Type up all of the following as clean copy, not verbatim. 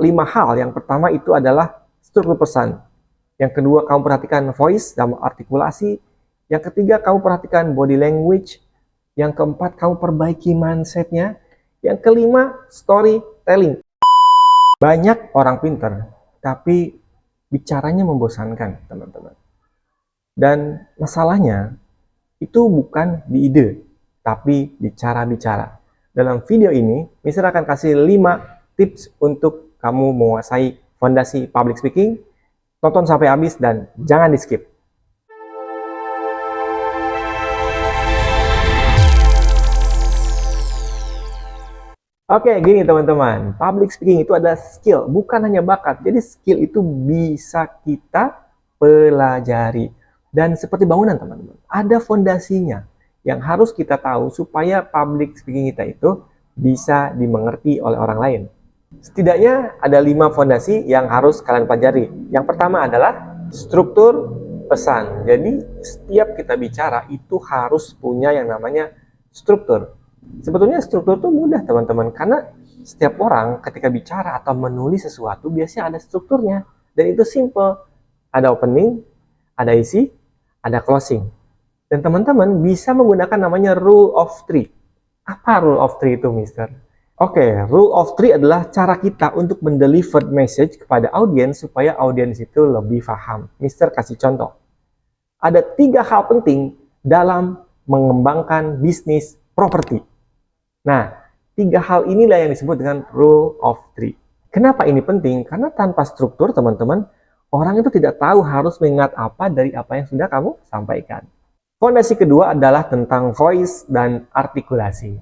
5 hal. Yang pertama itu adalah struktur pesan. Yang kedua, kamu perhatikan voice dan artikulasi. Yang ketiga, kamu perhatikan body language. Yang keempat, kamu perbaiki mindset-nya. Yang kelima, storytelling. Banyak orang pintar, tapi bicaranya membosankan, teman-teman. Dan masalahnya, itu bukan di ide, tapi di cara bicara. Dalam video ini, Mister akan kasih 5 tips untuk kamu menguasai fondasi public speaking. Tonton sampai habis dan jangan di skip. Oke, gini teman-teman. Public speaking itu adalah skill, bukan hanya bakat. Jadi skill itu bisa kita pelajari. Dan seperti bangunan teman-teman, ada fondasinya yang harus kita tahu supaya public speaking kita itu bisa dimengerti oleh orang lain. Setidaknya ada 5 fondasi yang harus kalian pelajari. Yang pertama adalah struktur pesan. Jadi setiap kita bicara itu harus punya yang namanya struktur. Sebetulnya struktur itu mudah teman-teman, karena setiap orang ketika bicara atau menulis sesuatu biasanya ada strukturnya. Dan itu simple. Ada opening, ada isi, ada closing. Dan teman-teman bisa menggunakan namanya rule of three. Apa rule of three itu, Mister? Oke, rule of three adalah cara kita untuk mendeliver message kepada audiens supaya audiens itu lebih paham. Mister kasih contoh. Ada 3 hal penting dalam mengembangkan bisnis properti. Nah, 3 hal inilah yang disebut dengan rule of three. Kenapa ini penting? Karena tanpa struktur, teman-teman, orang itu tidak tahu harus mengingat apa dari apa yang sudah kamu sampaikan. Fondasi kedua adalah tentang voice dan artikulasi.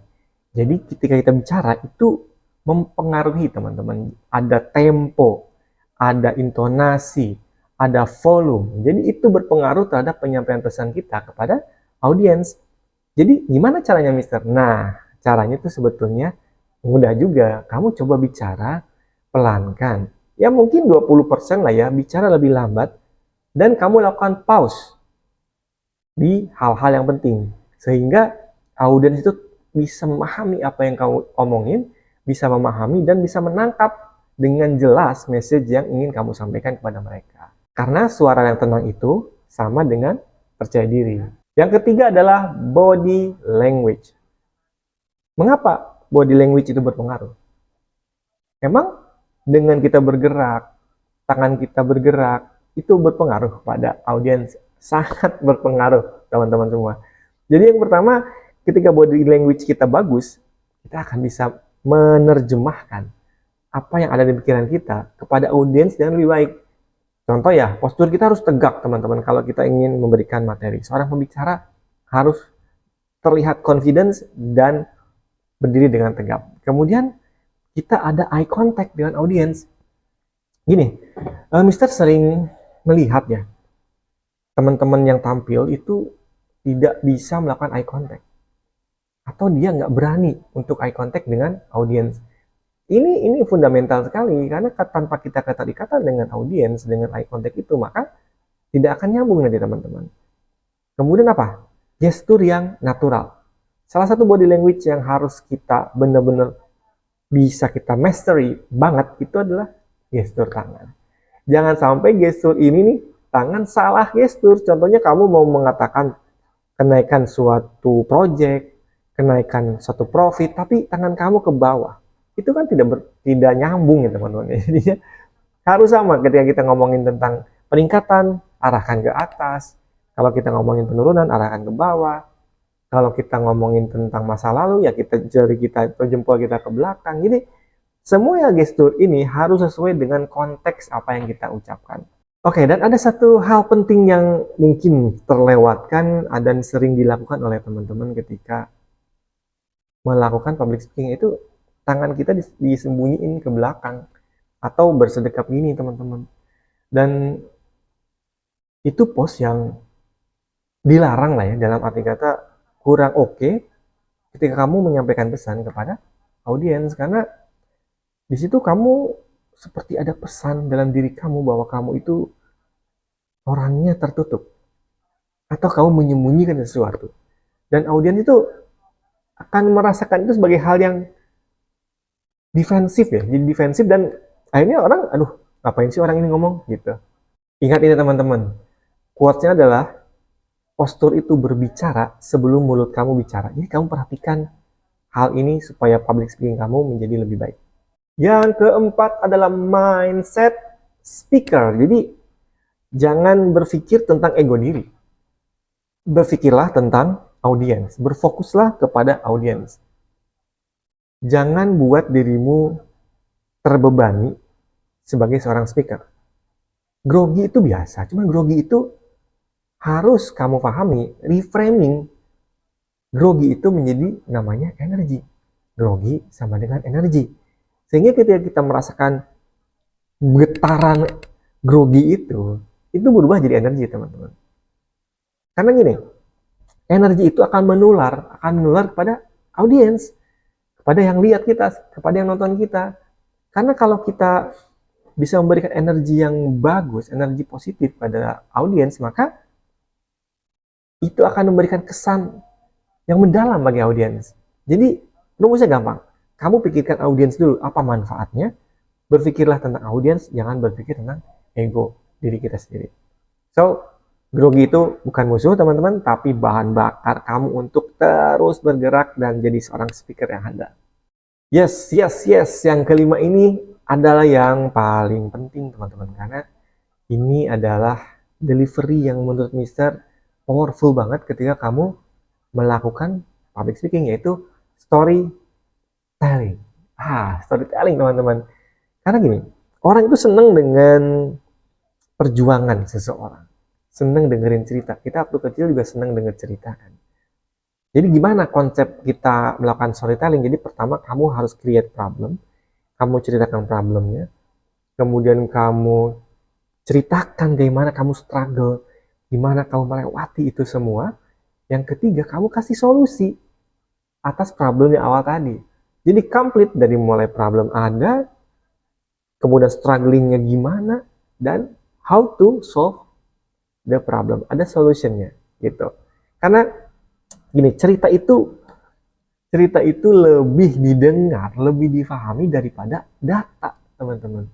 Jadi ketika kita bicara itu mempengaruhi teman-teman. Ada tempo, ada intonasi, ada volume. Jadi itu berpengaruh terhadap penyampaian pesan kita kepada audiens. Jadi gimana caranya, Mister? Nah, caranya itu sebetulnya mudah juga. Kamu coba bicara pelankan. Ya mungkin 20% lah ya, bicara lebih lambat. Dan kamu lakukan pause di hal-hal yang penting. Sehingga audiens itu bisa memahami apa yang kamu omongin, bisa memahami dan bisa menangkap dengan jelas message yang ingin kamu sampaikan kepada mereka. Karena suara yang tenang itu sama dengan percaya diri. Yang ketiga adalah body language. Mengapa body language itu berpengaruh? Memang dengan kita bergerak, tangan kita bergerak, itu berpengaruh pada audiens. Sangat berpengaruh, teman-teman semua. Jadi yang pertama, ketika body language kita bagus, kita akan bisa menerjemahkan apa yang ada di pikiran kita kepada audiens dengan lebih baik. Contoh ya, postur kita harus tegak, teman-teman, kalau kita ingin memberikan materi. Seorang pembicara harus terlihat confidence dan berdiri dengan tegap. Kemudian kita ada eye contact dengan audiens. Gini, Mister sering melihat ya, teman-teman yang tampil itu tidak bisa melakukan eye contact. Atau dia nggak berani untuk eye contact dengan audiens. Ini fundamental sekali, karena tanpa kita keterikatan dengan audiens, dengan eye contact itu, maka tidak akan nyambung nanti teman-teman. Kemudian apa? Gestur yang natural. Salah satu body language yang harus kita benar-benar bisa kita mastery banget itu adalah gestur tangan. Jangan sampai gestur ini nih, tangan salah gestur. Contohnya kamu mau mengatakan kenaikan suatu project, kenaikan suatu profit, tapi tangan kamu ke bawah. Itu kan tidak nyambung ya teman-teman. Jadi harus sama ketika kita ngomongin tentang peningkatan, arahkan ke atas. Kalau kita ngomongin penurunan, arahkan ke bawah. Kalau kita ngomongin tentang masa lalu, ya kita jari kita atau jempol kita ke belakang. Jadi semua gestur ini harus sesuai dengan konteks apa yang kita ucapkan. Oke, dan ada satu hal penting yang mungkin terlewatkan dan sering dilakukan oleh teman-teman ketika melakukan public speaking, itu tangan kita disembunyiin ke belakang atau bersedekap gini, teman-teman. Dan itu pose yang dilarang lah ya, dalam arti kata kurang oke ketika kamu menyampaikan pesan kepada audiens, karena di situ kamu seperti ada pesan dalam diri kamu bahwa kamu itu orangnya tertutup atau kamu menyembunyikan sesuatu, dan audiens itu akan merasakan itu sebagai hal yang defensif ya, jadi defensif dan Akhirnya orang, aduh, ngapain sih orang ini ngomong gitu. Ingat ini teman-teman, quotes-nya adalah postur itu berbicara sebelum mulut kamu bicara. Jadi kamu perhatikan hal ini supaya public speaking kamu menjadi lebih baik. Yang keempat adalah mindset speaker. Jadi jangan berpikir tentang ego diri. Berpikirlah tentang audiens. Berfokuslah kepada audiens. Jangan buat dirimu terbebani sebagai seorang speaker. Grogi itu biasa, cuma grogi itu harus kamu pahami, reframing. Grogi itu menjadi namanya energi. Grogi sama dengan energi. Sehingga ketika kita merasakan getaran grogi itu berubah jadi energi, teman-teman. Karena gini, energi itu akan menular kepada audiens, kepada yang lihat kita, kepada yang nonton kita. Karena kalau kita bisa memberikan energi yang bagus, energi positif pada audiens, maka itu akan memberikan kesan yang mendalam bagi audiens. Jadi, rumusnya gampang. Kamu pikirkan audiens dulu, apa manfaatnya, berpikirlah tentang audiens, jangan berpikir tentang ego diri kita sendiri. So, grogi itu bukan musuh teman-teman, tapi bahan bakar kamu untuk terus bergerak dan jadi seorang speaker yang handal. Yes. Yang kelima ini adalah yang paling penting teman-teman, karena ini adalah delivery yang menurut Mister powerful banget ketika kamu melakukan public speaking, yaitu storytelling. Storytelling teman-teman. Karena gini, orang itu senang dengan perjuangan seseorang, senang dengerin cerita. Kita waktu kecil juga senang denger cerita kan. Jadi gimana konsep kita melakukan storytelling? Jadi pertama kamu harus create problem, kamu ceritakan problemnya, kemudian kamu ceritakan gimana kamu struggle, gimana kamu melewati itu semua. Yang ketiga, kamu kasih solusi atas problemnya awal tadi. Jadi complete dari mulai problem ada, kemudian strugglingnya gimana, dan how to solve the problem. Ada solutionnya gitu. Karena gini, cerita itu lebih didengar, lebih difahami daripada data, teman-teman.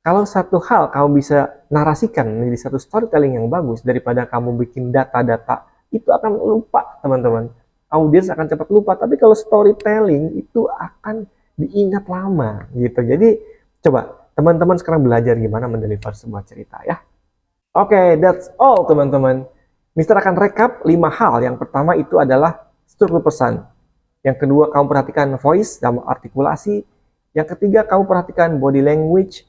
Kalau satu hal kamu bisa narasikan menjadi satu storytelling yang bagus daripada kamu bikin data-data, itu akan lupa, teman-teman. Audiens akan cepat lupa, tapi kalau storytelling itu akan diingat lama gitu. Jadi coba teman-teman sekarang belajar gimana mendeliver sebuah cerita ya. Oke, that's all teman-teman. Mister akan rekap 5 hal. Yang pertama itu adalah struktur pesan. Yang kedua, kamu perhatikan voice dan artikulasi. Yang ketiga, kamu perhatikan body language.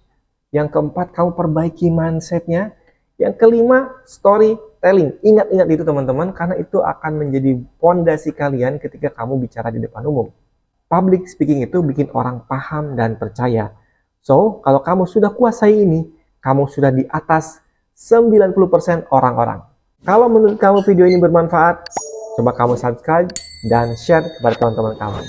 Yang keempat, kamu perbaiki mindset-nya. Yang kelima, storytelling. Ingat-ingat itu teman-teman, karena itu akan menjadi fondasi kalian ketika kamu bicara di depan umum. Public speaking itu bikin orang paham dan percaya. So, kalau kamu sudah kuasai ini, kamu sudah di atas 90% orang-orang. Kalau menurut kamu video ini bermanfaat, coba kamu subscribe dan share kepada teman-teman kamu.